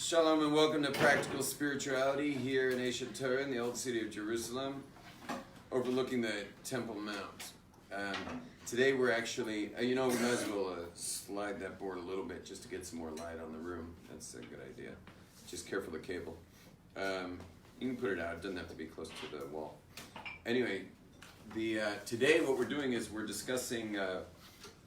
Shalom and welcome to Practical Spirituality here in Asia Torah in the old city of Jerusalem, overlooking the Temple Mount. Today we're actually, we might as well slide that board a little bit just to get some more light on the room. That's a good idea. Just careful of the cable. You can put it out, it doesn't have to be close to the wall. Anyway, today what we're doing is we're discussing the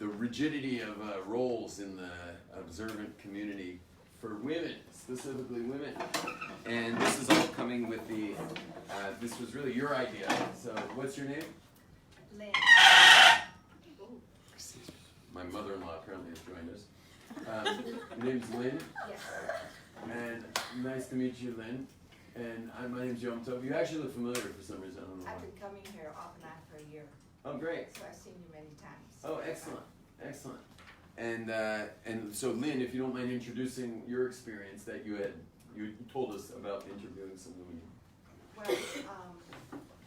rigidity of roles in the observant community for women, specifically women. And this is all coming with this was really your idea. So what's your name? Lynn. My mother-in-law apparently has joined us. Your name's Lynn? Yes. And nice to meet you, Lynn. And my name's Yom Tov. You actually look familiar for some reason, I don't know why. I've been coming here off and on for a year. Oh, great. So I've seen you many times. Oh, excellent, excellent. And so Lynn, if you don't mind introducing your experience that you told us about interviewing some women. Well,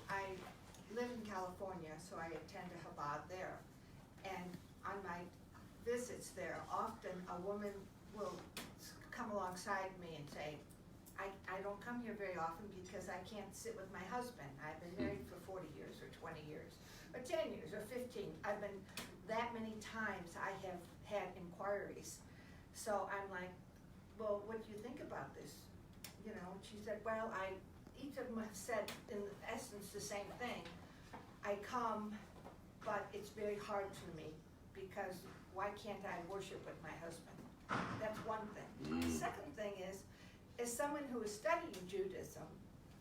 I live in California, so I attend a Chabad there. And on my visits there, often a woman will come alongside me and say, I don't come here very often because I can't sit with my husband. I've been married for 40 years or 20 years or 10 years or 15. I've been that many times I have had inquiries. So I'm like, well, what do you think about this? You know, she said, well, each of them have said in essence the same thing. I come, but it's very hard for me because why can't I worship with my husband? That's one thing. The second thing is, as someone who is studying Judaism,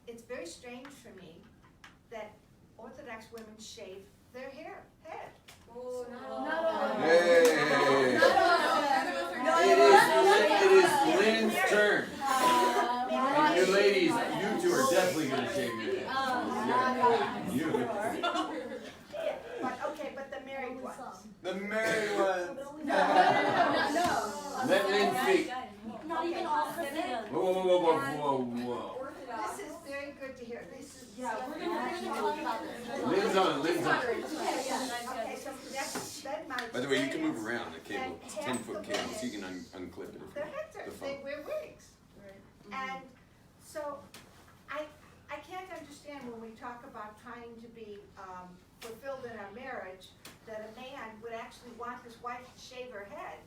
it's very strange for me that Orthodox women shave their head. Oh, Hey! It is Lynn's turn. And you ladies, you two are definitely going to shave your head. But the married ones. The married ones. No. Let Lynn speak. Not even all of it. Whoa. This is very good to hear. This is We're going to talk about this. Lynn's on. Okay, so that's my. By the way, you can move around the cable. And It's half 10-foot the cable, so you women, can unclip it. Their heads The are, phone. they wear wigs. And so I can't understand when we talk about trying to be fulfilled in our marriage, that a man would actually want his wife to shave her head.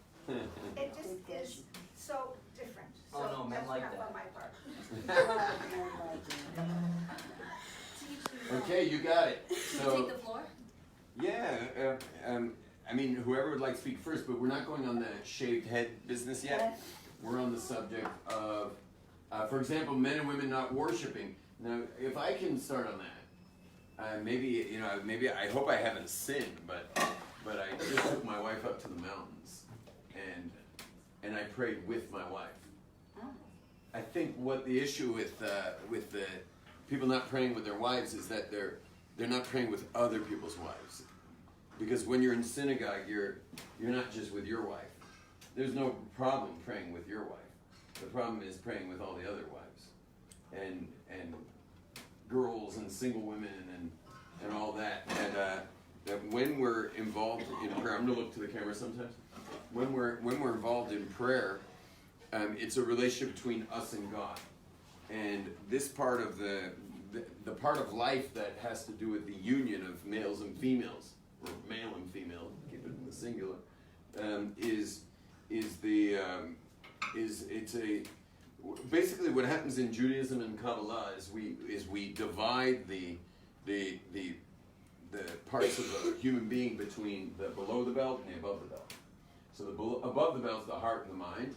It just is so different. Oh, So no, men that's like not that. on my part. Okay, you got it. So, Take the floor? yeah, whoever would like to speak first, but we're not going on the shaved head business yet. We're on the subject of, for example, men and women not worshiping. Now, if I can start on that, maybe I hope I haven't sinned, but I just took my wife up to the mountains, and I prayed with my wife. I think what the issue with the people not praying with their wives is that they're not praying with other people's wives, because when you're in synagogue, you're not just with your wife. There's no problem praying with your wife. The problem is praying with all the other wives, and girls and single women and all that. And that when we're involved in prayer, I'm gonna look to the camera sometimes. When we're involved in prayer, it's a relationship between us and God. And this part of the part of life that has to do with the union of males and females, or male and female, keep it in the singular, basically what happens in Judaism and Kabbalah is we divide the parts of a human being between the below the belt and the above the belt. So above the belt is the heart and the mind,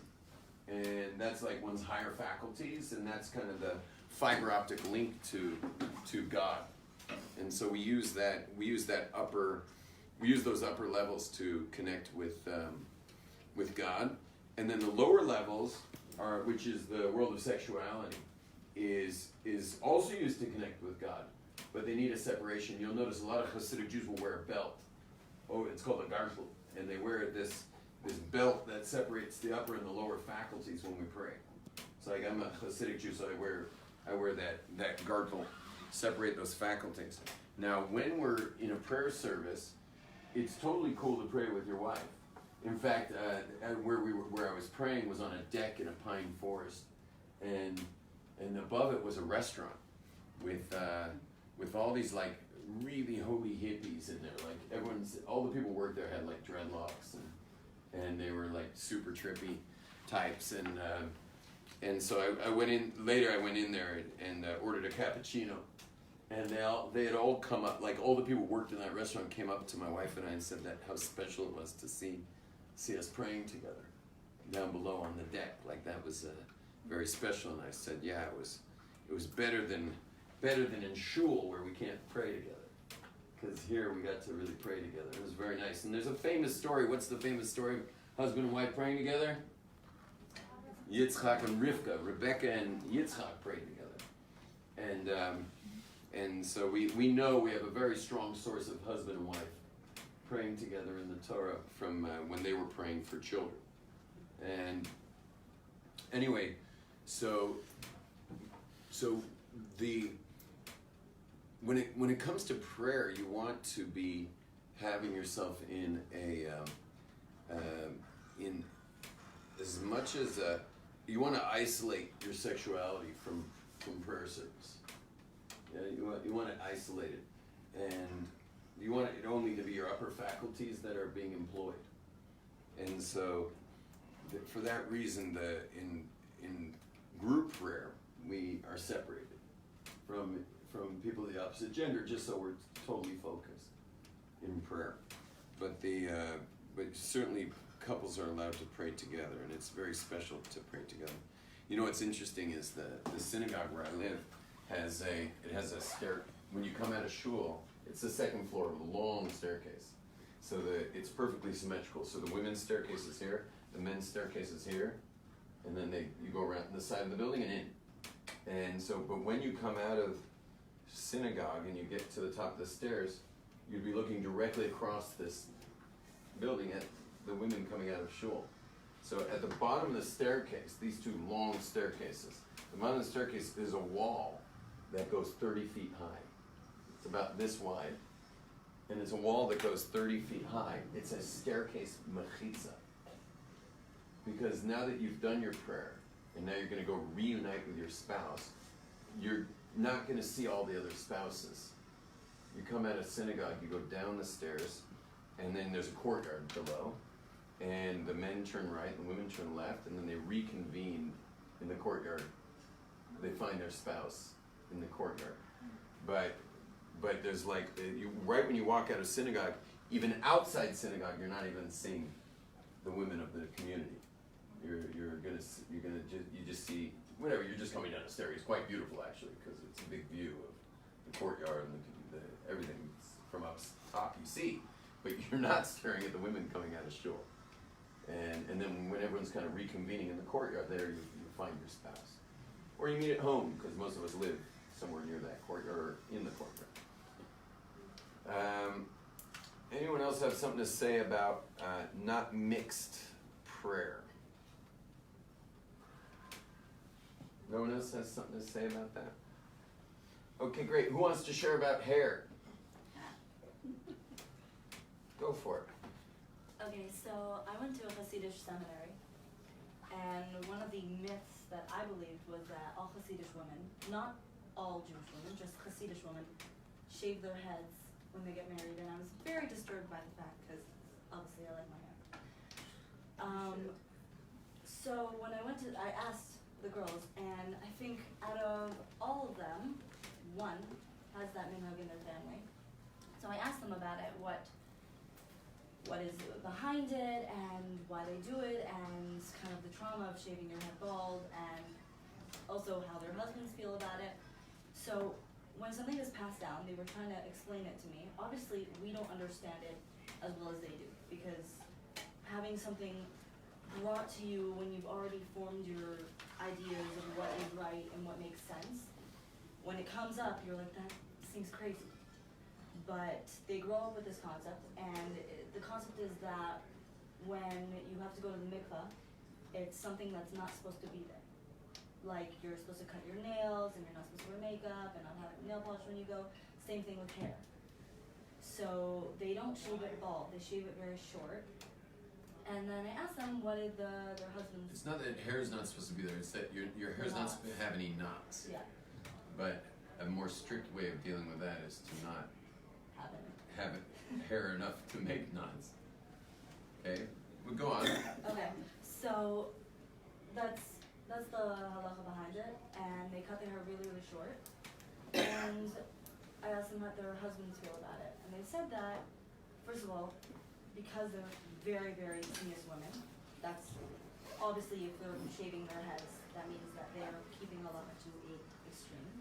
and that's like one's higher faculties, and that's kind of the fiber optic link to God. And so we use those upper levels to connect with God. And then the lower levels which is the world of sexuality, is also used to connect with God, but they need a separation. You'll notice a lot of Hasidic Jews will wear a belt. Oh, it's called a gartel, and they wear this belt that separates the upper and the lower faculties when we pray. So like I'm a Hasidic Jew, so I wear that gartel, separate those faculties. Now, when we're in a prayer service, it's totally cool to pray with your wife. In fact, where I was praying was on a deck in a pine forest, and above it was a restaurant with all these like really holy hippies in there. Like all the people who worked there had like dreadlocks, and they were like super trippy types, and so I went in later. I went in there and ordered a cappuccino, and they had all come up, like all the people who worked in that restaurant came up to my wife and I and said that how special it was to see us praying together down below on the deck. Like that was very special. And I said, yeah, it was better than in shul where we can't pray together, because here we got to really pray together. It was very nice. And there's a famous story. What's the famous story of husband and wife praying together? Yitzchak and Rivka, Rebecca and Yitzchak prayed together, and so we know we have a very strong source of husband and wife praying together in the Torah from when they were praying for children. And anyway, so when it comes to prayer, you want to be having yourself in in as much as you want to isolate your sexuality from prayer service. Yeah, you want to isolate it, and you want it only to be your upper faculties that are being employed. And so, for that reason, in group prayer we are separated from people of the opposite gender, just so we're totally focused in prayer. But but certainly couples are allowed to pray together, and it's very special to pray together. You know what's interesting is the synagogue where I live has a stair. When you come out of shul, it's the second floor with a long staircase. So it's perfectly symmetrical. So the women's staircase is here, the men's staircase is here, and then you go around the side of the building and in. And so, but when you come out of synagogue and you get to the top of the stairs, you'd be looking directly across this building at the women coming out of shul. So at the bottom of the staircase, these two long staircases, the bottom of the staircase is a wall that goes 30 feet high. It's about this wide, and it's a wall that goes 30 feet high. It's a staircase mechitza. Because now that you've done your prayer, and now you're going to go reunite with your spouse, you're not going to see all the other spouses. You come out of synagogue, you go down the stairs, and then there's a courtyard below, and the men turn right, and the women turn left, and then they reconvene in the courtyard. They find their spouse in the courtyard. But there's like, right when you walk out of synagogue, even outside synagogue, you're not even seeing the women of the community. You just see whatever. You're just coming down the stairs. It's quite beautiful actually, because it's a big view of the courtyard and everything from up top you see, but you're not staring at the women coming out of shul. And then when everyone's kind of reconvening in the courtyard, there you find your spouse, or you meet at home, because most of us live somewhere near that courtyard or in the courtyard. Anyone else have something to say about not mixed prayer? No one else has something to say about that? Okay, great. Who wants to share about hair? Go for it. Okay, so I went to a Hasidic seminary, and one of the myths that I believed was that all Hasidic women, not all Jewish women, just Hasidic women, shave their heads when they get married, and I was very disturbed by the fact, because obviously I like my hair. So when I asked the girls, and I think out of all of them, one has that minhag in their family. So I asked them about it, what is behind it, and why they do it, and kind of the trauma of shaving your head bald, and also how their husbands feel about it. So when something is passed down, they were trying to explain it to me. Obviously, we don't understand it as well as they do, because having something brought to you when you've already formed your ideas of what is right and what makes sense, when it comes up, you're like, that seems crazy. But they grow up with this concept, and the concept is that when you have to go to the mikvah, it's something that's not supposed to be there. Like, you're supposed to cut your nails, and you're not supposed to wear makeup, and not have nail polish when you go. Same thing with hair. So they don't shave it bald, they shave it very short. And then I asked them what did their husbands. It's not that hair is not supposed to be there, it's that your hair's not supposed to have any knots. Yeah. But a more strict way of dealing with that is to not have hair enough to make knots. Okay, we'll go on. Okay, so that's the halacha behind it, and they cut their hair really, really short. And I asked them how their husbands feel about it, and they said that, first of all, because they're very, very serious women, that's obviously if they're shaving their heads, that means that they're keeping halacha to a extreme.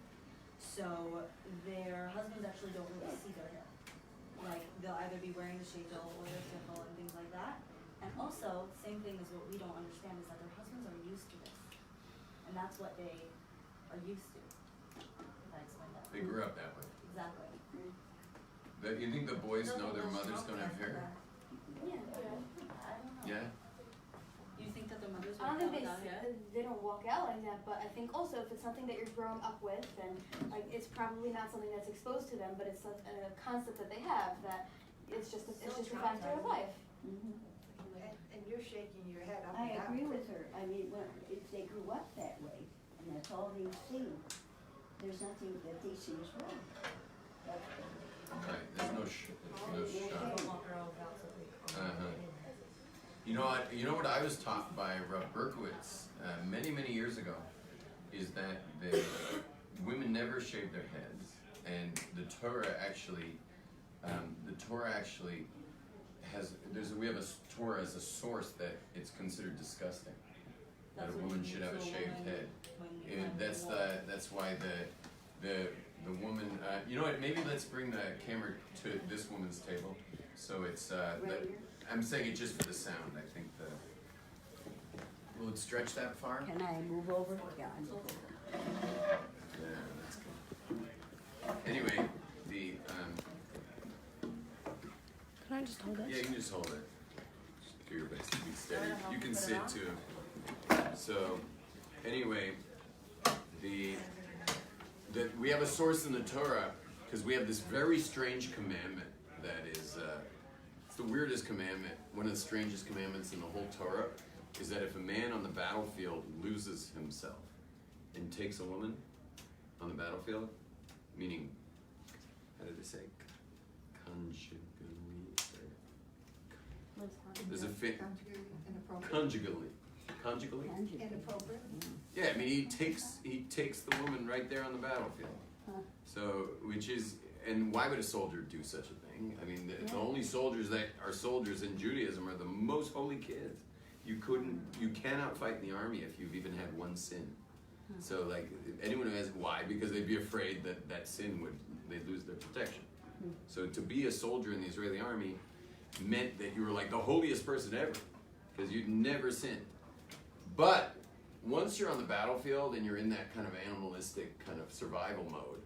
So their husbands actually don't really see their hair. Like, they'll either be wearing the sheitel or their tichel and things like that. And also, same thing as what we don't understand is that their husbands are used to this. And that's what they are used to. If I explain that. They grew up that way. Exactly. But you think the boys know their mothers don't have hair? Yeah, I don't know. Yeah? You think that their mothers I don't walk think out without hair? they don't walk out like that, but I think also if it's something that you're growing up with, then like it's probably not something that's exposed to them, but it's a concept that they have that it's just a factor of life. And you're shaking your head up and I down. agree with her. I mean, if they grew up that way, and that's all they've seen, there's nothing that they see as wrong. Right, there's no shot. Don't walk around without something. You know what I was taught by Rabbi Berkowitz many, many years ago is that the women never shave their heads, and the Torah actually has we have a Torah as a source that it's considered disgusting that a woman should have a shaved head. That's why the woman. You know what? Maybe let's bring the camera to this woman's table. So it's I'm saying it just for the sound. I think will it stretch that far? Can I move over? Yeah, I move over. Yeah, that's good. Anyway, Can I just hold it? yeah, you can just hold it. Just do your best to be steady. You can sit too. So, anyway, we have a source in the Torah because we have this very strange commandment that is it's the weirdest commandment. One of the strangest commandments in the whole Torah is that if a man on the battlefield loses himself and takes a woman on the battlefield, meaning, how did they say, conjugally? There's a conjugally. Inappropriate. Yeah, I mean he takes the woman right there on the battlefield. So, which is, and why would a soldier do such a thing? I mean, the only soldiers that are soldiers in Judaism are the most holy kids. You cannot fight in the army if you've even had one sin. So, like, anyone who has, why? Because they'd be afraid that sin they'd lose their protection. So to be a soldier in the Israeli army meant that you were like the holiest person ever, because you'd never sinned. But once you're on the battlefield and you're in that kind of animalistic kind of survival mode,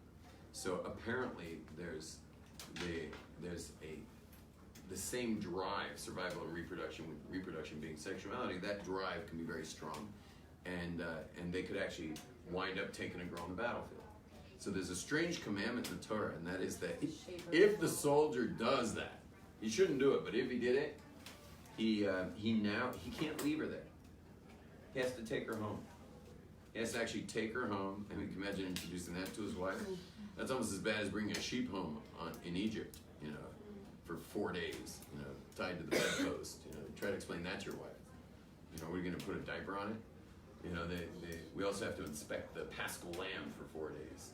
so apparently there's the same drive, survival and reproduction, with reproduction being sexuality, that drive can be very strong, and they could actually wind up taking a girl on the battlefield. So there's a strange commandment in the Torah, and that is that if the soldier does that, he shouldn't do it, but if he did it, he can't leave her there. He has to take her home. He has to actually take her home, and we can imagine introducing that to his wife. That's almost as bad as bringing a sheep home in Egypt, for 4 days, tied to the bedpost. Try to explain that to your wife. We're going to put a diaper on it. We also have to inspect the Paschal lamb for 4 days.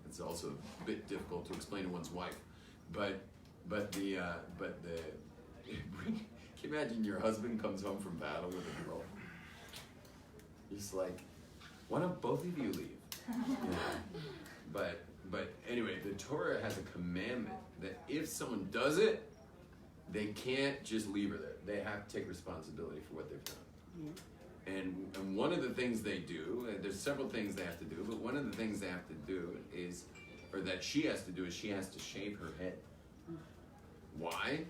It's also a bit difficult to explain to one's wife, but can you imagine your husband comes home from battle with a girl? He's like, why don't both of you leave? But anyway, the Torah has a commandment that if someone does it, they can't just leave her there. They have to take responsibility for what they've done. And one of the things they do, there's several things they have to do, but one of the things they have to do is, or that she has to do, is she has to shave her head. Why?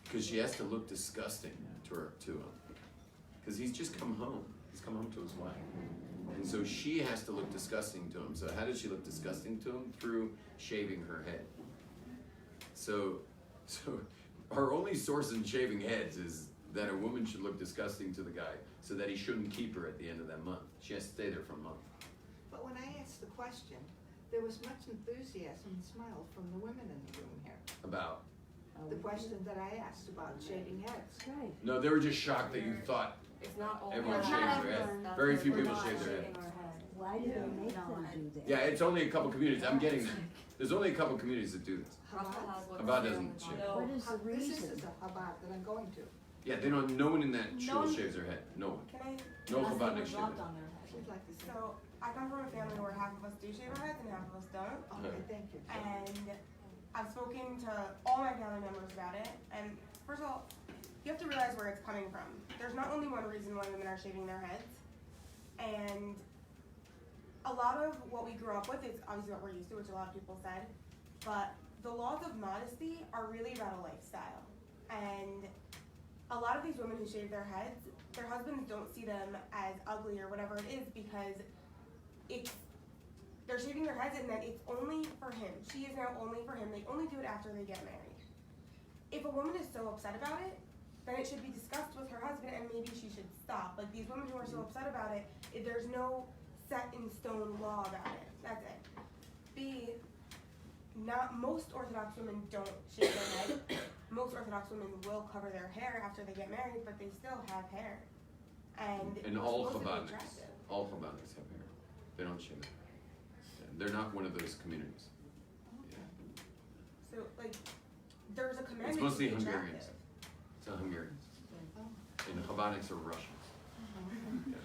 Because she has to look disgusting to him. Because he's just come home. He's come home to his wife. And so she has to look disgusting to him. So how does she look disgusting to him? Through shaving her head. So our only source in shaving heads is that a woman should look disgusting to the guy so that he shouldn't keep her at the end of that month. She has to stay there for a month. But when I asked the question, there was much enthusiasm and smile from the women in the room here. About? The question that I asked about shaving heads. Right. No, they were just shocked that you thought It's not all. everyone Not shaves their head. everyone. That's Very it. few We're people not shave their head. shaving our head. Why do they make No, them I- do that? Yeah, it's only a couple communities. I'm getting, there's only a couple communities that do this. Russia has one. Chabad doesn't shave. No. What is the This reason? is a Chabad that I'm going to. Yeah, they don't, no one in that No shul one- shaves their head. No one. Can I? No Unless they were Chabadnik shave dropped their on head. their head. She'd like to say. So I come from a family where half of us do shave our heads and half of us don't. Okay, thank you. And I've spoken to all my family members about it. And first of all, you have to realize where it's coming from. There's not only one reason why women are shaving their heads. And a lot of what we grew up with is obviously what we're used to, which a lot of people said. But the laws of modesty are really about a lifestyle. And a lot of these women who shave their heads, their husbands don't see them as ugly or whatever it is because they're shaving their heads and then it's only for him. She is now only for him. They only do it after they get married. If a woman is so upset about it, then it should be discussed with her husband and maybe she should stop. Like these women who are so upset about it, there's no set in stone law about it. That's it. B, not most Orthodox women don't shave their head. Most Orthodox women will cover their hair after they get married, but they still have hair. And And it's all supposed to be Chabadniks, attractive. all Chabadniks have hair. They don't shave their hair. Yeah, they're not one of those communities. Yeah. So like, there's a commandment It's mostly to be Hungarians. attractive. It's not Hungarians. And the Chabadniks are Russians. Yeah.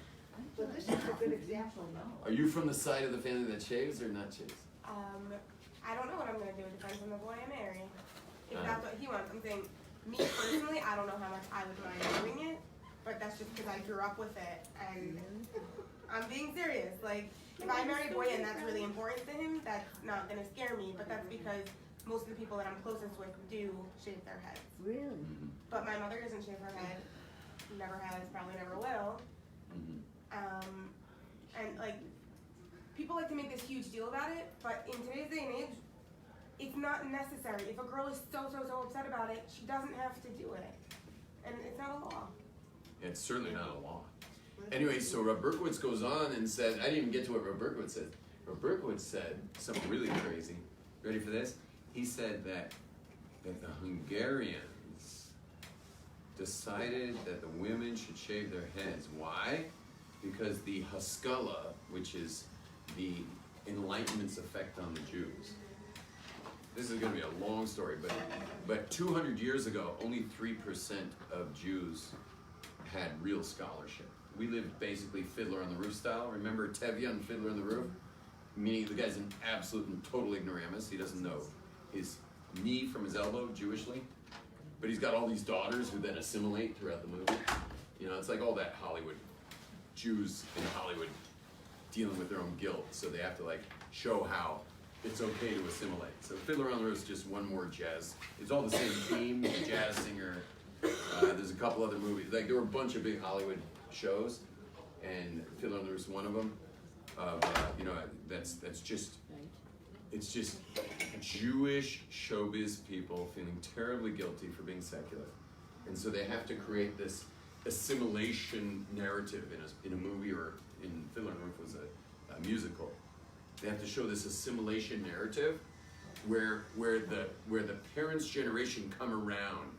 But this is a good example. Are you from the side of the family that shaves or not shaves? I don't know what I'm gonna do. It depends on the boy I marry. If Uh. that's what he wants. I'm saying, me personally, I don't know how much I would mind doing it, but that's just because I grew up with it, and I'm being serious. Like, if I marry a boy and that's really important to him, that's not gonna scare me. But that's because most of the people that I'm closest with do shave their heads. Really? Mm-hmm. But my mother doesn't shave her head. Never has. Probably never will. Mm-hmm. And like, people like to make this huge deal about it, but in today's day and age, it's not necessary. If a girl is so upset about it, she doesn't have to do it. And it's not a law. It's certainly not a law. Anyway, so Rabbi Berkowitz goes on and says, I didn't even get to what Rabbi Berkowitz said. Rabbi Berkowitz said something really crazy. Ready for this? He said that the Hungarians decided that the women should shave their heads. Why? Because the Haskalah, which is the Enlightenment's effect on the Jews. This is going to be a long story, but 200 years ago, only 3% of Jews had real scholarship. We lived basically Fiddler on the Roof style. Remember Tevye on Fiddler on the Roof? Meaning the guy's an absolute and total ignoramus. He doesn't know his knee from his elbow, Jewishly. But he's got all these daughters who then assimilate throughout the movie. You know, it's like all that Hollywood, Jews in Hollywood dealing with their own guilt. So they have to like show how it's okay to assimilate. So Fiddler on the Roof is just one more jazz. It's all the same theme, the jazz singer. There's a couple other movies. Like there were a bunch of big Hollywood shows, and Fiddler on the Roof is one of them. You know, that's just, it's just Jewish showbiz people feeling terribly guilty for being secular, and so they have to create this assimilation narrative in a movie, or in Fiddler on the Roof was a musical. They have to show this assimilation narrative where the parents' generation come around.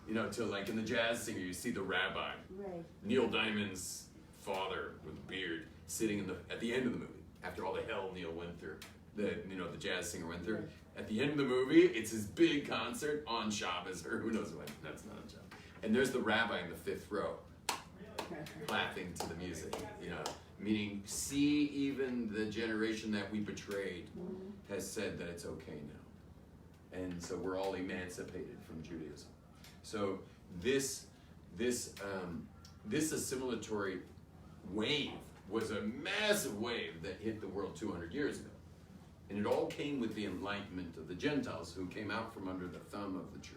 You know, to like in the jazz singer, you see the rabbi, Right. Neil Diamond's father with a beard, sitting at the end of the movie after all the hell Neil went through. The jazz singer went through. Right. At the end of the movie, it's his big concert on Shabbos, or who knows when. That's not on Shabbos. And there's the rabbi in the fifth row, clapping to the music. You know, meaning, see, even the generation that we betrayed has said that it's okay now, and so we're all emancipated from Judaism. So this assimilatory wave was a massive wave that hit the world 200 years ago. And it all came with the enlightenment of the Gentiles who came out from under the thumb of the church.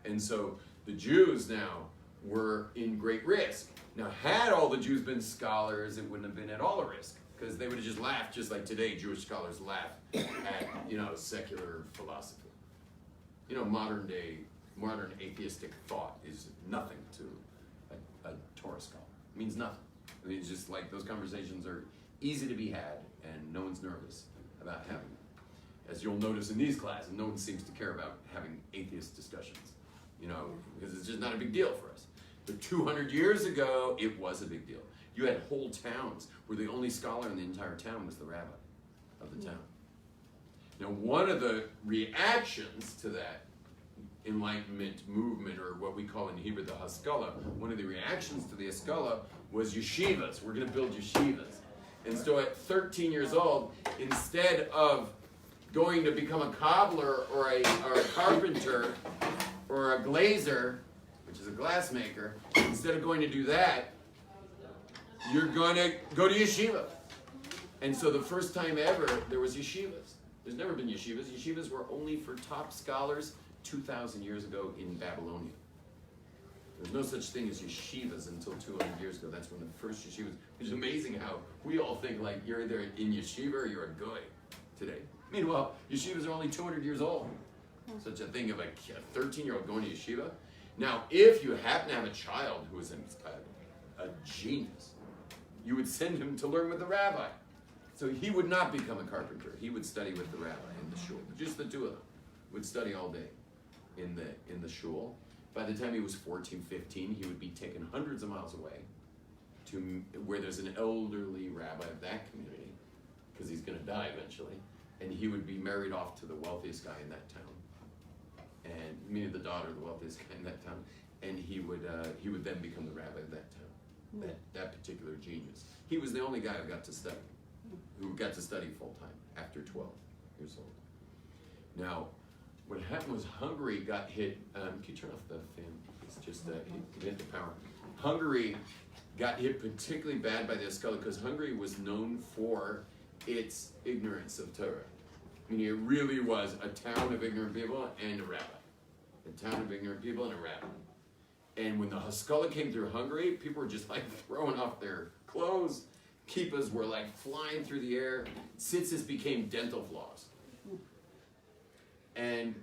And so the Jews now were in great risk. Now, had all the Jews been scholars, it wouldn't have been at all a risk, because they would have just laughed, just like today Jewish scholars laugh at, secular philosophy. Modern day, modern atheistic thought is nothing to a Torah scholar. It means nothing. I mean, it's just like those conversations are easy to be had, and no one's nervous about having them. As you'll notice in these classes, no one seems to care about having atheist discussions, you know, because it's just not a big deal for us. But 200 years ago, it was a big deal. You had whole towns where the only scholar in the entire town was the rabbi of the town. Now, one of the reactions to that Enlightenment movement, or what we call in Hebrew the Haskalah, one of the reactions to the Haskalah was yeshivas. We're going to build yeshivas. And so at 13 years old, instead of going to become a cobbler or a carpenter or a glazer, which is a glassmaker, instead of going to do that, you're going to go to yeshiva. And so the first time ever, there was yeshivas. There's never been yeshivas. Yeshivas were only for top scholars 2,000 years ago in Babylonia. There's no such thing as yeshivas until 200 years ago. That's when the first yeshivas. It's amazing how we all think like you're either in yeshiva or you're a goy today. Meanwhile, yeshivas are only 200 years old. Such a thing of a 13-year-old going to yeshiva. Now, if you happen to have a child who is a genius, you would send him to learn with the rabbi. So he would not become a carpenter. He would study with the rabbi in the shul. Just the two of them would study all day in the shul. By the time he was 14, 15, he would be taken hundreds of miles away to where there's an elderly rabbi of that community, because he's going to die eventually, and he would be married off to the wealthiest guy in that town, and meaning the daughter of the wealthiest guy in that town, and he would then become the rabbi of that town, that particular genius. He was the only guy who got to study full time after 12 years old. Now, what happened was Hungary got hit. Can you turn off the fan? It's just it hit the power. Hungary got hit particularly bad by the Haskalah because Hungary was known for its ignorance of Torah. I mean, it really was a town of ignorant people and a rabbi. A town of ignorant people and a rabbi. And when the Haskalah came through Hungary, people were just like throwing off their clothes. Kippas were like flying through the air. Tzitzis became dental floss. And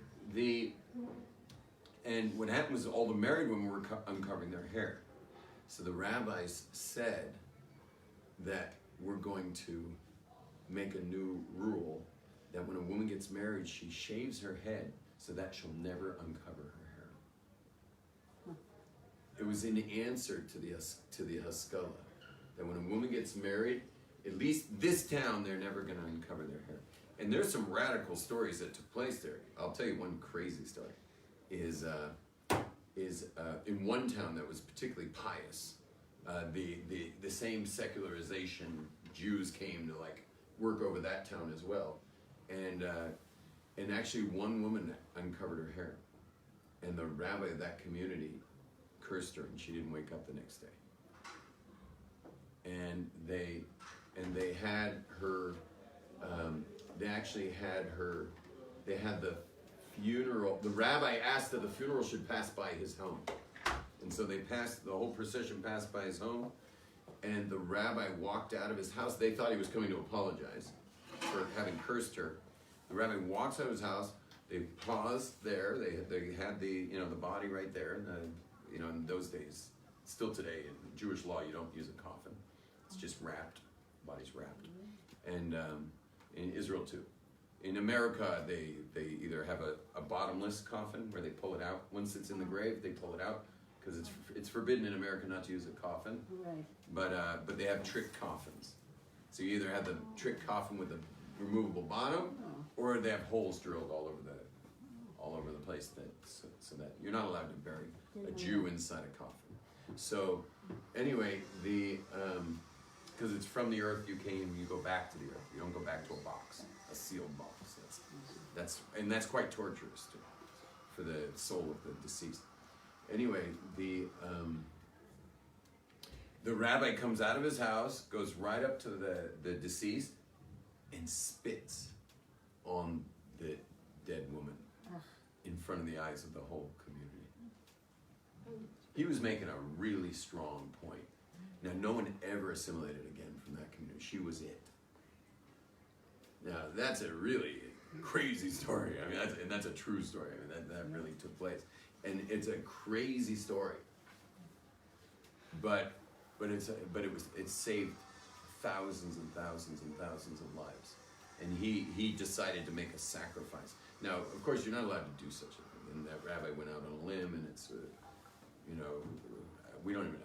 what happened was all the married women were uncovering their hair. So the rabbis said that we're going to make a new rule that when a woman gets married, she shaves her head so that she'll never uncover her hair. It was in answer to the Haskalah that when a woman gets married, at least this town, they're never going to uncover their hair. And there's some radical stories that took place there. I'll tell you one crazy story. Is in one town that was particularly pious, the same secularization Jews came to like work over that town as well, and actually one woman uncovered her hair, and the rabbi of that community cursed her, and she didn't wake up the next day. And they had her. They actually had her. They had the funeral. The rabbi asked that the funeral should pass by his home, and so the whole procession passed by his home, and the rabbi walked out of his house. They thought he was coming to apologize for having cursed her. The rabbi walks out of his house. They paused there. They had the body right there. And in those days, still today in Jewish law, you don't use a coffin. It's just wrapped. Body's wrapped. And in Israel too. In America, they either have a bottomless coffin where they pull it out. Once it's in the grave, they pull it out because it's forbidden in America not to use a coffin. Right. But they have trick coffins. So you either have the trick coffin with a removable bottom, or they have holes drilled all over the place so that you're not allowed to bury a Jew inside a coffin. So anyway, because it's from the earth you came, you go back to the earth. You don't go back to a box, a sealed box. That's quite torturous too, for the soul of the deceased. Anyway, the rabbi comes out of his house, goes right up to the deceased, and spits on the dead woman in front of the eyes of the whole community. He was making a really strong point. Now, no one ever assimilated again from that community. She was it. Now, that's a really crazy story. I mean, that's a true story. I mean, that really took place. and it's a crazy story. But it saved thousands and thousands and thousands of lives, and he decided to make a sacrifice. Now, of course, you're not allowed to do such a thing, and that rabbi went out on a limb, and it's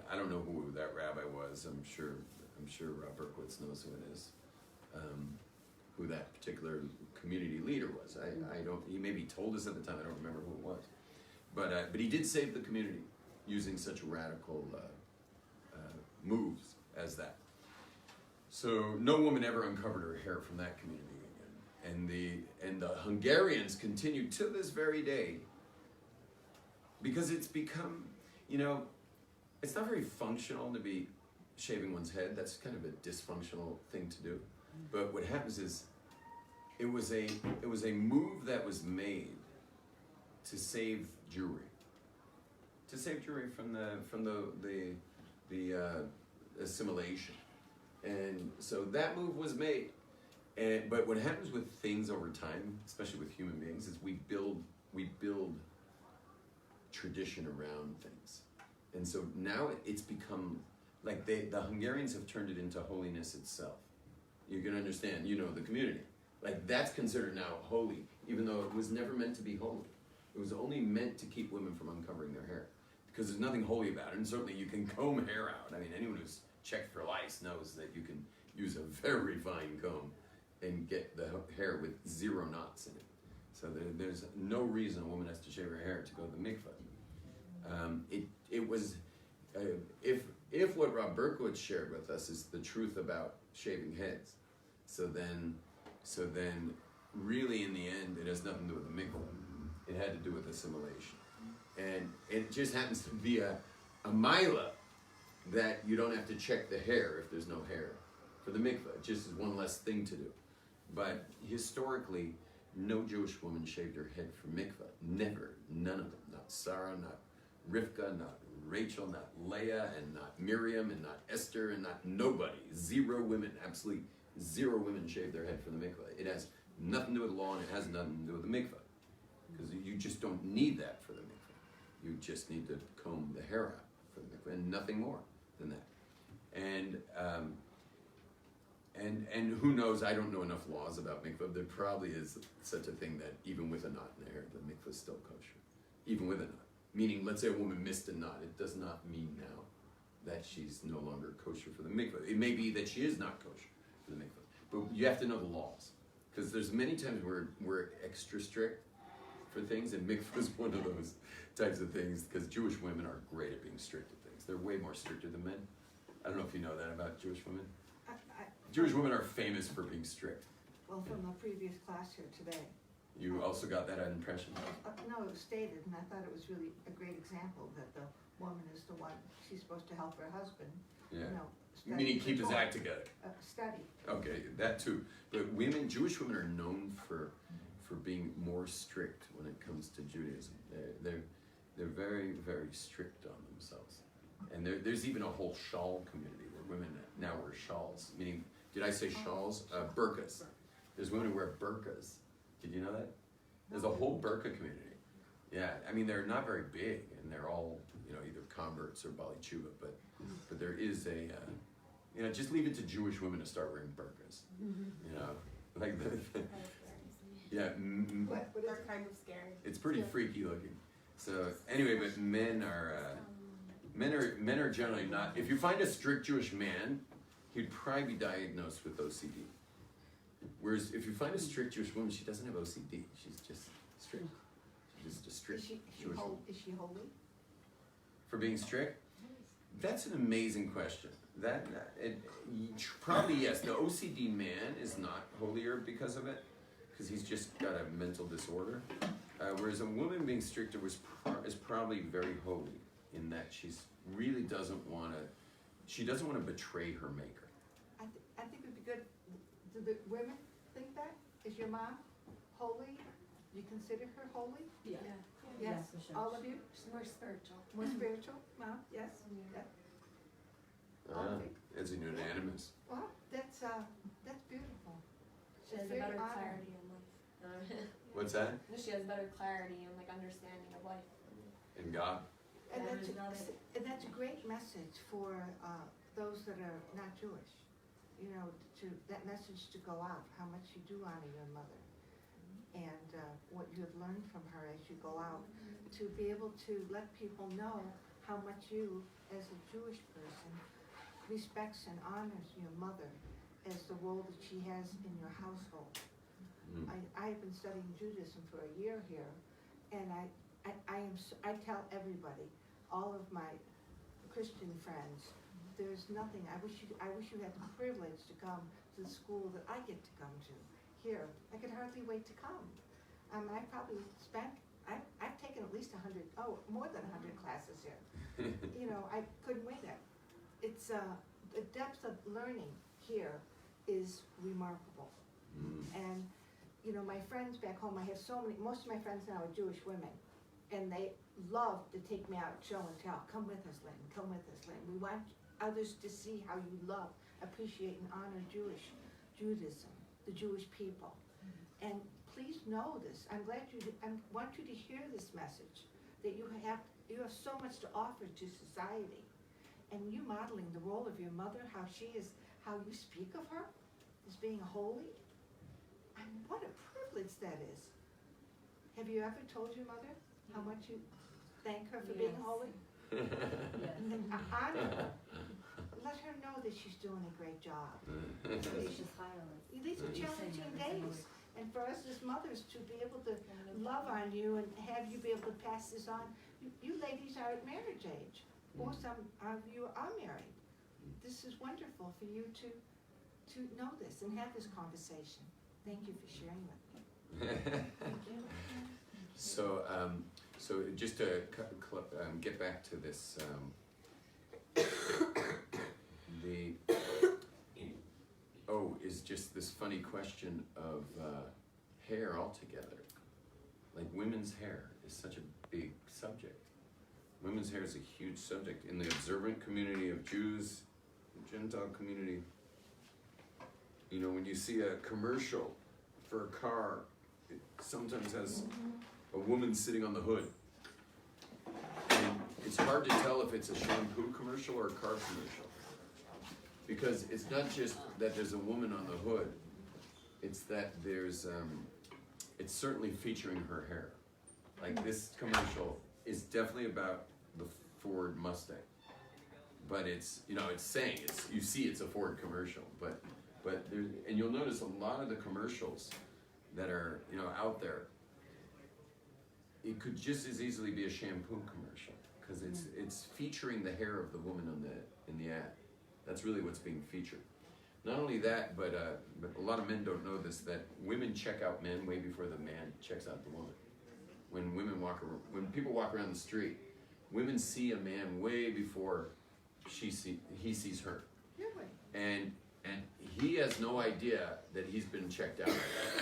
I don't know who that rabbi was. I'm sure Rob Berkowitz knows who it is, who that particular community leader was. I don't. He maybe told us at the time. I don't remember who it was, but he did save the community using such radical moves as that. So no woman ever uncovered her hair from that community again, and the Hungarians continue to this very day, because it's become, it's not very functional to be shaving one's head. That's kind of a dysfunctional thing to do. But what happens is, it was a move that was made to save Jewry, from the assimilation, and so that move was made. But what happens with things over time, especially with human beings, is we build tradition around things, and so now it's become like the Hungarians have turned it into holiness itself. You can understand, the community, like that's considered now holy, even though it was never meant to be holy. It was only meant to keep women from uncovering their hair, because there's nothing holy about it. And certainly you can comb hair out. I mean, anyone who's checked for lice knows that you can use a very fine comb and get the hair with 0 knots in it. So there's no reason a woman has to shave her hair to go to the mikveh. It was, if what Rob Berkowitz shared with us is the truth about shaving heads, so then really in the end it has nothing to do with the mikveh. It had to do with assimilation. And it just happens to be a mila that you don't have to check the hair if there's no hair for the mikveh. It just is one less thing to do. But historically, no Jewish woman shaved her head for mikveh. Never. None of them. Not Sarah, not Rivka, not Rachel, not Leah, and not Miriam, and not Esther, and not nobody. 0 women, absolutely 0 women shaved their head for the mikveh. It has nothing to do with law, and it has nothing to do with the mikveh. Because you just don't need that for the mikveh. You just need to comb the hair out for the mikveh, and nothing more than that. And who knows, I don't know enough laws about mikveh. There probably is such a thing that even with a knot in the hair, the mikveh is still kosher. Even with a knot. Meaning, let's say a woman missed a knot. It does not mean now that she's no longer kosher for the mikveh. It may be that she is not kosher for the mikveh. But you have to know the laws. Because there's many times where we're extra strict for things, and mikveh is one of those types of things, because Jewish women are great at being strict at things. They're way more stricter than men. I don't know if you know that about Jewish women. Jewish women are famous for being strict. Well, from the previous class here today. You also got that impression? No, it was stated, and I thought it was really a great example that the woman is the one, she's supposed to help her husband, Yeah. study. Meaning keep his Torah. act together. Study. Okay, that too. But Jewish women are known for being more strict when it comes to Judaism. They're very, very strict on themselves. And there's even a whole shawl community where women now wear shawls. Meaning, did I say shawls? Burqas. There's women who wear burqas. Did you know that? There's a whole burqa community. Yeah, I mean, they're not very big, and they're all, either converts or Bali Tshuva, but there is just leave it to Jewish women to start wearing burqas. Like yeah. They're kind of scary. It's pretty freaky looking. So anyway, but men are generally not. If you find a strict Jewish man, he'd probably be diagnosed with OCD. Whereas if you find a strict Jewish woman, she doesn't have OCD. She's just strict. She's just a strict Jewish woman. Is she holy? For being strict? That's an amazing question. Probably yes. The OCD man is not holier because of it, because he's just got a mental disorder. Whereas a woman being stricter is probably very holy in that she really doesn't want to betray her maker. I think it'd be good. Do the women think that? Is your mom holy? You consider her holy? Yeah. Yes. for sure. All of you? She's more spiritual. More spiritual, Mom? Yes. Yeah. It's unanimous. Well, that's beautiful. She has a Very better honored. clarity in life. What's that? She has better clarity and understanding of life. in God. And That that's, is not it. and that's a great message for those that are not Jewish. You know, that message to go out, how much you do honor your mother, and what you have learned from her as you go out, to be able to let people know how much you, as a Jewish person, respects and honors your mother as the role that she has in your household. I have been studying Judaism for a year here, and I tell everybody, all of my Christian friends, there's nothing, I wish you had the privilege to come to the school that I get to come to here. I could hardly wait to come. I probably spent, I've taken at least more than 100 classes here. You know, I couldn't wait there. It's, the depth of learning here is remarkable. And, you know, my friends back home, I have most of my friends now are Jewish women, and they love to take me out, show and tell. Come with us, Lynn, come with us, Lynn. We want others to see how you love, appreciate, and honor Judaism, the Jewish people. And please know this. I want you to hear this message, that you have so much to offer to society. And you modeling the role of your mother, how you speak of her as being holy. And what a privilege that is. Have you ever told your mother how much you thank her for being holy? Yes. And honor her. Let her know that she's doing a great job. These are challenging days. And for us as mothers to be able to love on you and have you be able to pass this on. You ladies are at marriage age, or some of you are married. This is wonderful for you to know this and have this conversation. Thank you for sharing with me. So just to get back to this, is just this funny question of hair altogether. Like, women's hair is such a big subject. Women's hair is a huge subject in the observant community of Jews, the Gentile community. You know, when you see a commercial for a car, it sometimes has a woman sitting on the hood. And it's hard to tell if it's a shampoo commercial or a car commercial. Because it's not just that there's a woman on the hood, it's that there's, it's certainly featuring her hair. Like, this commercial is definitely about the Ford Mustang. But it's, you know, it's saying, you see it's a Ford commercial, but there, and you'll notice a lot of the commercials that are, you know, out there, it could just as easily be a shampoo commercial, because it's featuring the hair of the woman in the ad. That's really what's being featured. Not only that, but a lot of men don't know this, that women check out men way before the man checks out the woman. When people walk around the street, women see a man way before he sees her. Really? And he has no idea that he's been checked out.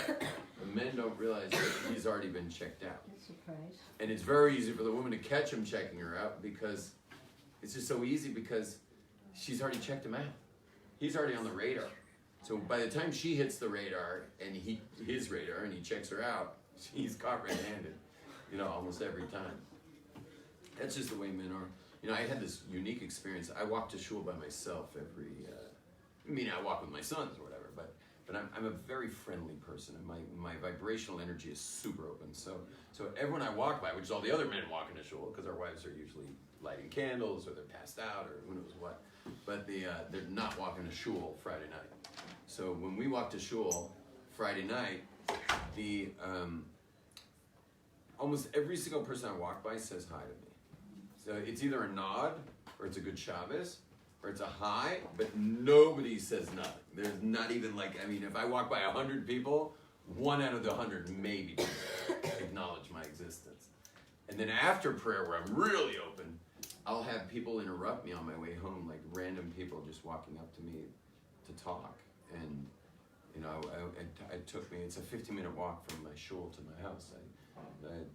The men don't realize that he's already been checked out. That's a surprise. And it's very easy for the woman to catch him checking her out, because it's just so easy, because she's already checked him out. He's already on the radar. So by the time she hits the radar and his radar and he checks her out, she's caught red-handed, you know, almost every time. That's just the way men are. You know, I had this unique experience. I walk to shul by myself every, I walk with my sons or whatever, but I'm a very friendly person, and my vibrational energy is super open. So everyone I walk by, which is all the other men walking to shul, because our wives are usually lighting candles or they're passed out or who knows what, but they're not walking to shul Friday night. So when we walk to shul Friday night, almost every single person I walk by says hi to me. So it's either a nod, or it's a good Shabbos, or it's a hi, but nobody says nothing. There's not even if I walk by 100 people, 1 out of the 100 maybe acknowledge my existence. And then after prayer, where I'm really open, I'll have people interrupt me on my way home, like random people just walking up to me to talk. And, you know, it's a 15-minute walk from my shul to my house.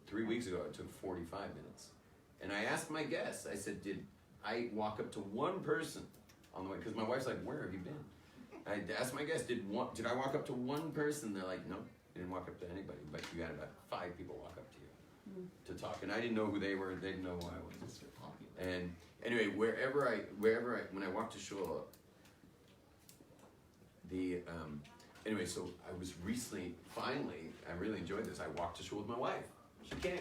3 weeks ago, it took 45 minutes. And I asked my guests, I said, did I walk up to one person on the way? Because my wife's like, where have you been? I asked my guests, did I walk up to one person? They're like, no, you didn't walk up to anybody, but you had about 5 people walk up to you. to talk, and I didn't know who they were. They didn't know who I was. And anyway, wherever I, when I walked to shul, anyway, so I was recently, finally, I really enjoyed this. I walked to shul with my wife. She came,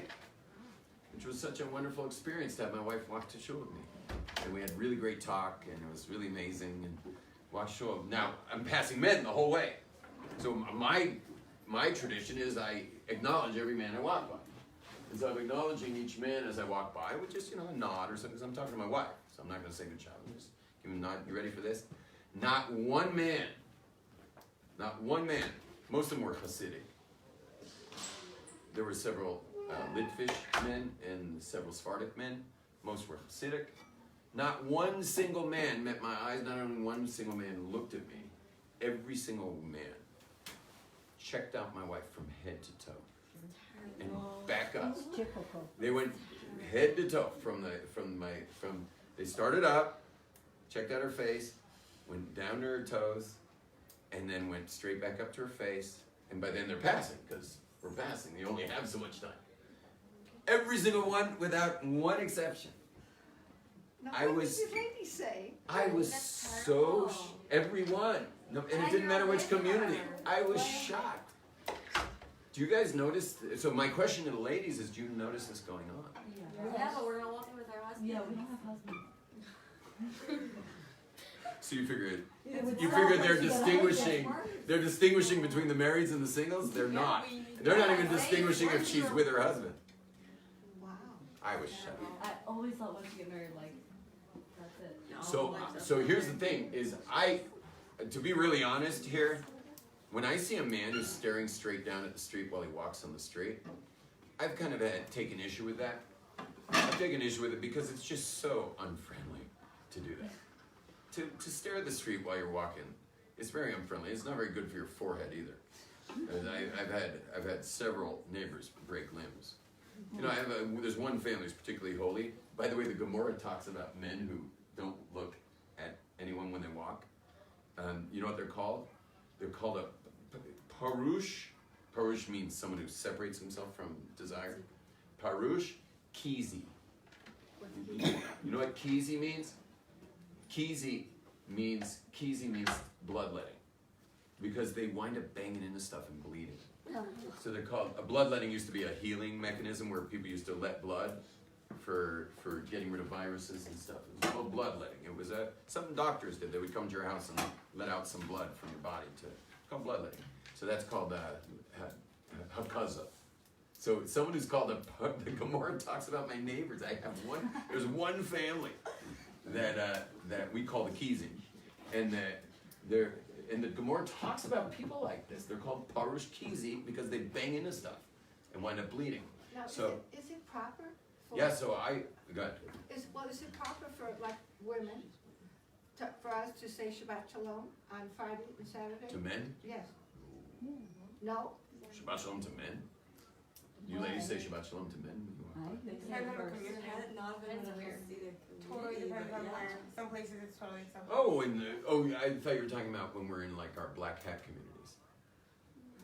which was such a wonderful experience to have my wife walk to shul with me. And we had really great talk, and it was really amazing. And walked to shul. Now I'm passing men the whole way, so my tradition is I acknowledge every man I walk by. And so I'm acknowledging each man as I walk by with just, a nod or something, because I'm talking to my wife. So I'm not going to say good job. I'm just give him a nod. You ready for this? Not one man, most of them were Hasidic. There were several Litvish men and several Sephardic men. Most were Hasidic. Not one single man met my eyes. Not only one single man looked at me. Every single man checked out my wife from head to toe. And back up. Typical. They went head to toe they started up, checked out her face, went down to her toes, and then went straight back up to her face. And by then they're passing, because we're passing. They only have so much time. Every single one, without one exception. Now, I what was- did the lady say? I was so everyone. No, and it didn't matter which community. I was shocked. Do you guys notice? So my question to the ladies is: do you notice this going on? Yeah, but we're all walking with our husbands. Yeah, we don't have husbands. So you figure they're distinguishing between the marrieds and the singles? They're not. They're not even distinguishing if she's with her husband. Wow. I was shocked. I always thought once you get married, like, that's it. So here's the thing: is to be really honest here, when I see a man who's staring straight down at the street while he walks on the street, I've kind of taken issue with that. I've taken issue with it because it's just so unfriendly to do that. To stare at the street while you're walking, it's very unfriendly. It's not very good for your forehead either. And I've had several neighbors break limbs. There's one family who's particularly holy. By the way, the Gemara talks about men who don't look at anyone when they walk. You know what they're called? They're called a parush. Parush means someone who separates himself from desire. Parush, kizi. You know what kizi means? Kizi means bloodletting, because they wind up banging into stuff and bleeding. So they're called, bloodletting used to be a healing mechanism where people used to let blood for getting rid of viruses and stuff. It was called bloodletting. It was something doctors did. They would come to your house and let out some blood from your body. It's called bloodletting. So that's called hakaza. So someone who's called the Gemara talks about my neighbors. There's one family that we call the Kizim, and the Gemara talks about people like this. They're called parush kizi because they bang into stuff and wind up bleeding. Now, So is it proper? For, yeah, so go ahead. Is it proper for like women for us to say Shabbat Shalom on Friday and Saturday? To men, Yes. No. Shabbat Shalom to men. You ladies say Shabbat Shalom to men. I think Depends on the community. Not been in a weird. Totally depends on where. Some places it's totally acceptable. I thought you were talking about when we're in like our black hat communities.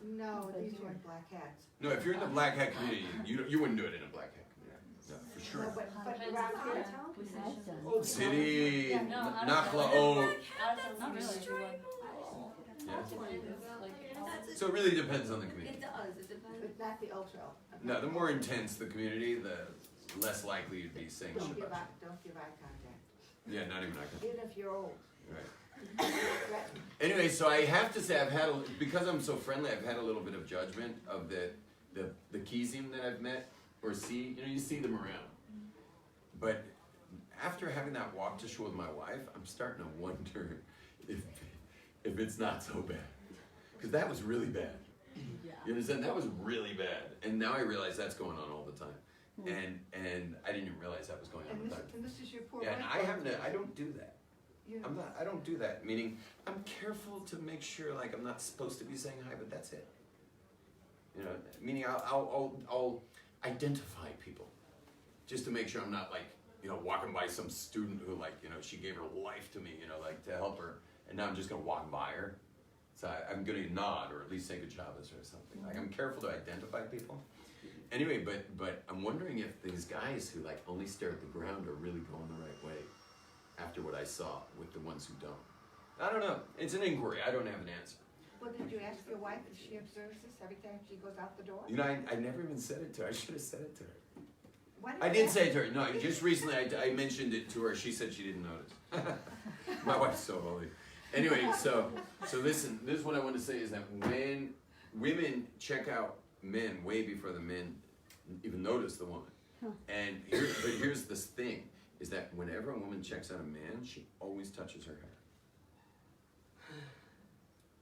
No, these weren't black hats. No, if you're in the black hat community, you wouldn't do it in a black hat community. No, for No, sure. but Depends around on here, the we have done. Old City, Yeah, no, Nachla, Not really. So it really depends on the community. but not the ultra. No, the more intense the community, the less likely you'd be saying Don't give Shabbat. eye contact, Yeah, not even I can. even if you're old. Right. Anyway, so I have to say because I'm so friendly, I've had a little bit of judgment of the Kizim that I've met or see. You see them around. But after having that walk to shul with my wife, I'm starting to wonder if it's not so bad. Because that was really bad. Yeah. You understand? That was really bad. And now I realize that's going on all the time. And I didn't even realize that was going on all the time. And this is your poor Yeah, and wife. I don't do that. You- I don't do that. Meaning, I'm careful to make sure, like, I'm not supposed to be saying hi, but that's it. Meaning I'll identify people, just to make sure I'm not like, walking by some student who she gave her life to me, like to help her, and now I'm just gonna walk by her. So I'm gonna nod or at least say good job or something. Like I'm careful to identify people. anyway, but I'm wondering if these guys who like only stare at the ground are really going the right way after what I saw with the ones who don't. I don't know. It's an inquiry. I don't have an answer. Well, did you ask your wife if she observes this every time she goes out the door? You know, I never even said it to her. I should have said it to her. Why I you did ask? say it to her. No, just recently I mentioned it to her. She said she didn't notice. My wife's so holy. Anyway, so listen. This is what I want to say is that when women check out men way before the men even notice the woman, and here's this thing: is that whenever a woman checks out a man, she always touches her hair.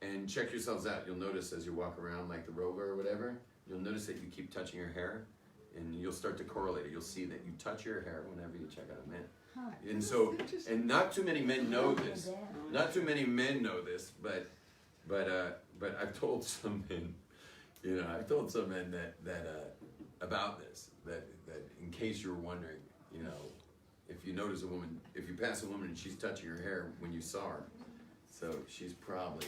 And check yourselves out. You'll notice as you walk around like the rover or whatever, you'll notice that you keep touching your hair, and you'll start to correlate it. You'll see that you touch your hair whenever you check out a man. And so, and not too many men know this. Not too many men know this, but I've told some men, I've told some men that about this, that in case you were wondering, if you notice a woman, if you pass a woman and she's touching her hair when you saw her, so she's probably.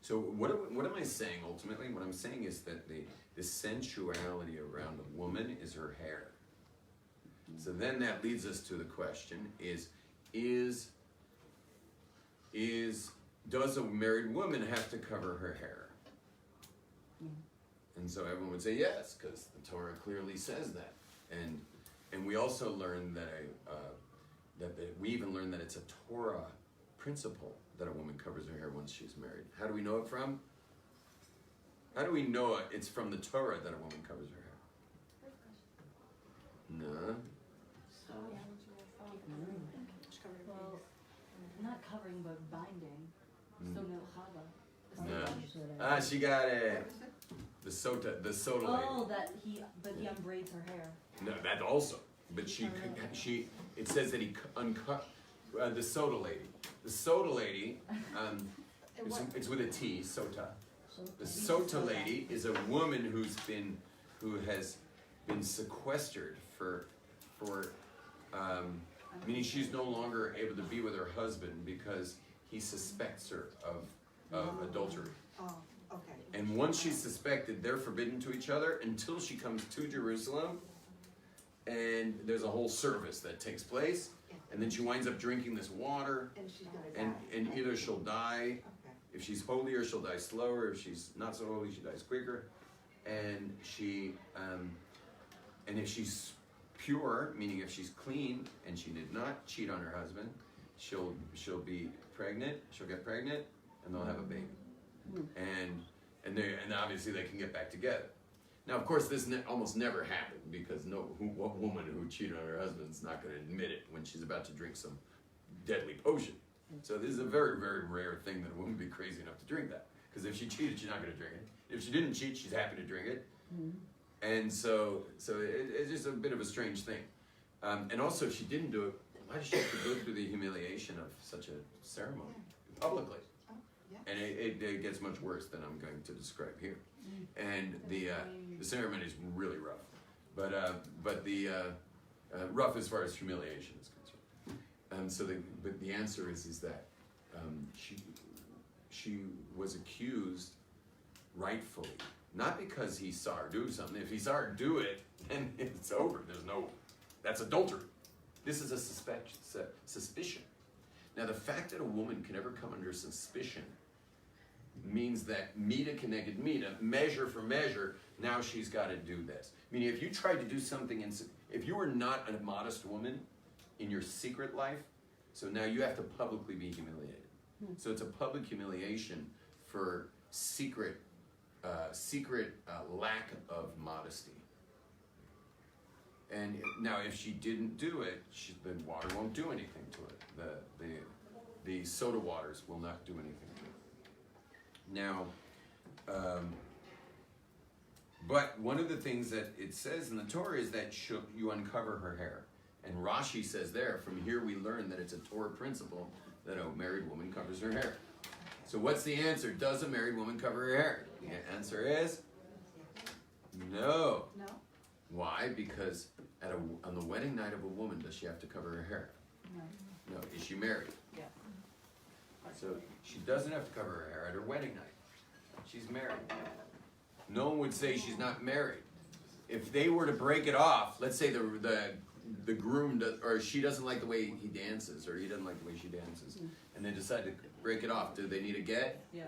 So what am I saying ultimately? What I'm saying is that the sensuality around a woman is her hair. So then that leads us to the question: does a married woman have to cover her hair? And so everyone would say yes, because the Torah clearly says that. And we also learned we even learned that it's a Torah principle that a woman covers her hair once she's married. How do we know it from? How do we know it's from the Torah that a woman covers her hair? No. Well, not covering, but binding. So milchava. No. She got it. The sota lady. Oh, but he unbraids her hair. No, that also. But it says that he uncut the sota lady. The sota lady, it's with a T, sota. The sota lady is a woman who has been sequestered for meaning she's no longer able to be with her husband because he suspects her of adultery. Oh, okay. And once she's suspected, they're forbidden to each other until she comes to Jerusalem, and there's a whole service that takes place, and then she winds up drinking this water, And she's gonna die. and either she'll die, Okay. if she's holier, she'll die slower, if she's not so holy, she dies quicker, and and if she's pure, meaning if she's clean and she did not cheat on her husband, she'll be pregnant, she'll get pregnant, and they'll have a baby. And obviously they can get back together. Now, of course, this almost never happened because what woman who cheated on her husband's not going to admit it when she's about to drink some deadly potion. So this is a very, very rare thing that a woman would be crazy enough to drink that. Because if she cheated, she's not going to drink it. If she didn't cheat, she's happy to drink it. And so it's just a bit of a strange thing. And also, if she didn't do it, why does she have to go through the humiliation of such a ceremony publicly? Yeah. And it gets much worse than I'm going to describe here. And the ceremony is really rough, but the rough as far as humiliation is concerned. But the answer is that she was accused rightfully, not because he saw her do something. If he saw her do it, then it's over. That's adultery. This is a suspicion. Now, the fact that a woman can ever come under suspicion means that mita connected mita, measure for measure, now she's got to do this. Meaning if you tried to do something, if you were not a modest woman in your secret life, so now you have to publicly be humiliated. So it's a public humiliation for secret lack of modesty. And now if she didn't do it, the water won't do anything to it. The soda waters will not do anything to it. Now, but one of the things that it says in the Torah is that you uncover her hair. And Rashi says there, from here we learn that it's a Torah principle that a married woman covers her hair. So what's the answer? Does a married woman cover her hair? The answer is no. No? Why? Because on the wedding night of a woman, does she have to cover her hair? No. Is she married? Yeah. So she doesn't have to cover her hair at her wedding night. She's married. no one would say she's not married. If they were to break it off, let's say the groom does, or she doesn't like the way he dances, or he doesn't like the way she dances, and they decide to break it off, do they need a get? Yeah.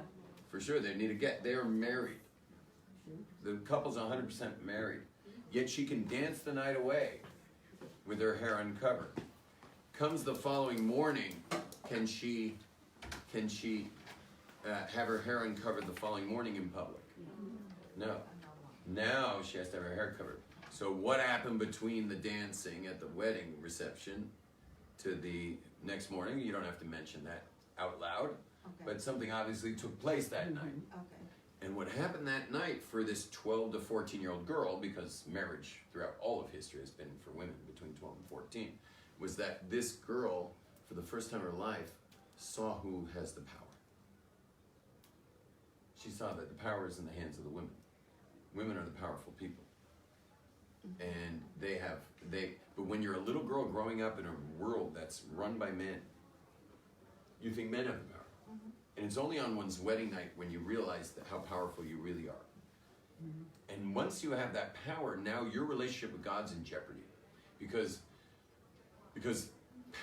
For sure, they need a get. They are married. The couple's 100% married. Yet she can dance the night away with her hair uncovered. Comes the following morning, can she have her hair uncovered the following morning in public? No. Now she has to have her hair covered. So what happened between the dancing at the wedding reception to the next morning? You don't have to mention that out loud, but something obviously took place that night. Okay. And what happened that night for this 12 to 14-year-old girl, because marriage throughout all of history has been for women between 12 and 14, was that this girl, for the first time in her life, saw who has the power. She saw that the power is in the hands of the women. Women are the powerful people. And but when you're a little girl growing up in a world that's run by men, you think men have the power. And it's only on one's wedding night when you realize that how powerful you really are. And once you have that power, now your relationship with God's in jeopardy. Because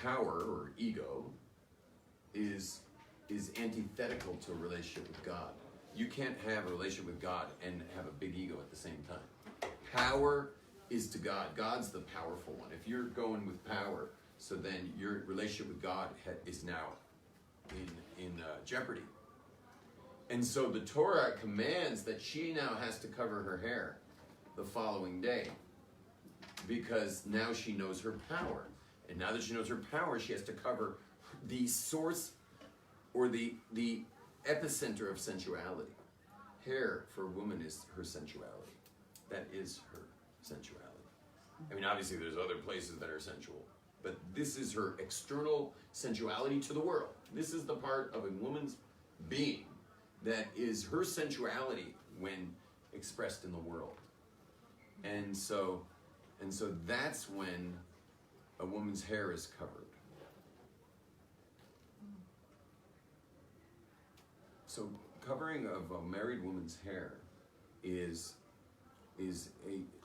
power or ego is antithetical to a relationship with God. You can't have a relationship with God and have a big ego at the same time. Power is to God. God's the powerful one. If you're going with power, so then your relationship with God is now in jeopardy. And so the Torah commands that she now has to cover her hair the following day, because now she knows her power. And now that she knows her power, she has to cover the source or the epicenter of sensuality. Hair for a woman is her sensuality. That is her sensuality. I mean, obviously there's other places that are sensual, but this is her external sensuality to the world. This is the part of a woman's being that is her sensuality when expressed in the world. And so that's when a woman's hair is covered. So covering of a married woman's hair is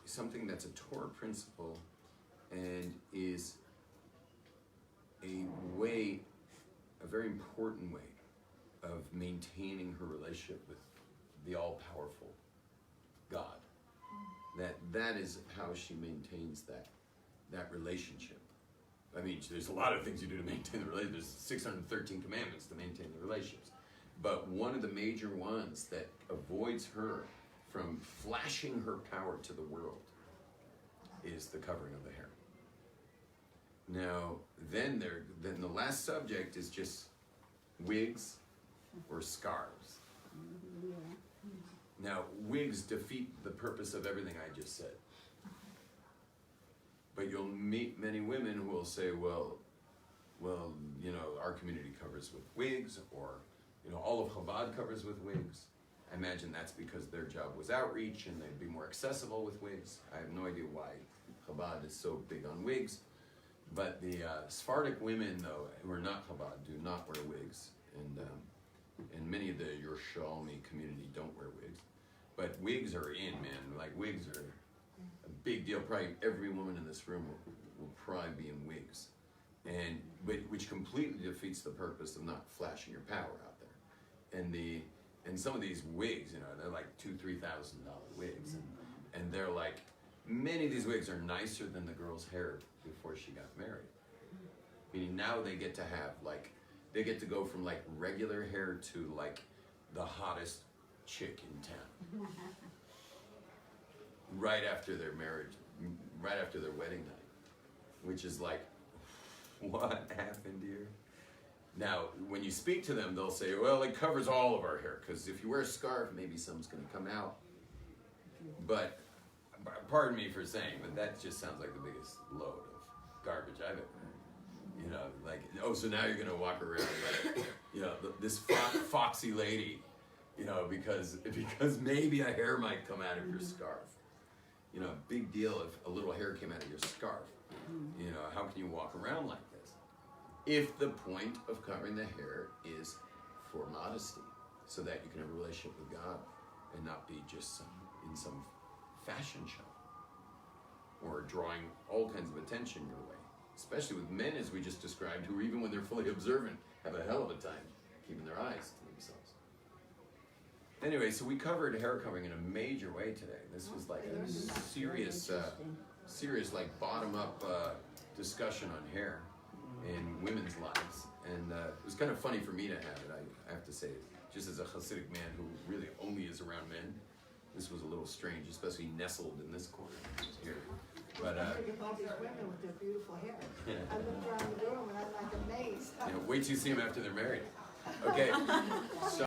something that's a Torah principle and is a very important way of maintaining her relationship with the all-powerful God. That is how she maintains that relationship. I mean, there's a lot of things you do to maintain the relationship. There's 613 commandments to maintain the relationships. But one of the major ones that avoids her from flashing her power to the world is the covering of the hair. Now, then the last subject is just wigs or scarves. Now, wigs defeat the purpose of everything I just said. But you'll meet many women who will say, well, you know, our community covers with wigs, or, you know, all of Chabad covers with wigs. I imagine that's because their job was outreach and they'd be more accessible with wigs. I have no idea why Chabad is so big on wigs. But the Sephardic women, though, who are not Chabad, do not wear wigs. And many of the Yerushalmi community don't wear wigs. But wigs are in, man. Like, wigs are a big deal. Probably every woman in this room will probably be in wigs. Which completely defeats the purpose of not flashing your power out there. And some of these wigs, you know, they're like $2,000-$3,000 wigs. And they're like, many of these wigs are nicer than the girl's hair before she got married. Meaning now they get to have, like, they get to go from like regular hair to like the hottest chick in town. Right after their marriage, right after their wedding night. Which is like, what happened here? Now, when you speak to them, they'll say, well, it covers all of our hair, because if you wear a scarf, maybe some's going to come out. But, pardon me for saying, but that just sounds like the biggest load of garbage I've ever heard. You know, like, oh, so now you're going to walk around like, you know, this foxy lady, you know, because maybe a hair might come out of your scarf. You know, big deal if a little hair came out of your scarf. You know, how can you walk around like this? If the point of covering the hair is for modesty, so that you can have a relationship with God. and not be just in some fashion show or drawing all kinds of attention your way. Especially with men, as we just described, who even when they're fully observant, have a hell of a time keeping their eyes to themselves. Anyway, so we covered hair covering in a major way today. This was like a serious like bottom-up discussion on hair in women's lives. And it was kind of funny for me to have it, I have to say. Just as a Hasidic man who really only is around men, this was a little strange, especially nestled in this corner here. But Think about these women with their beautiful hair. I look around the room and I'm like amazed. wait till you see them after they're married. Okay. So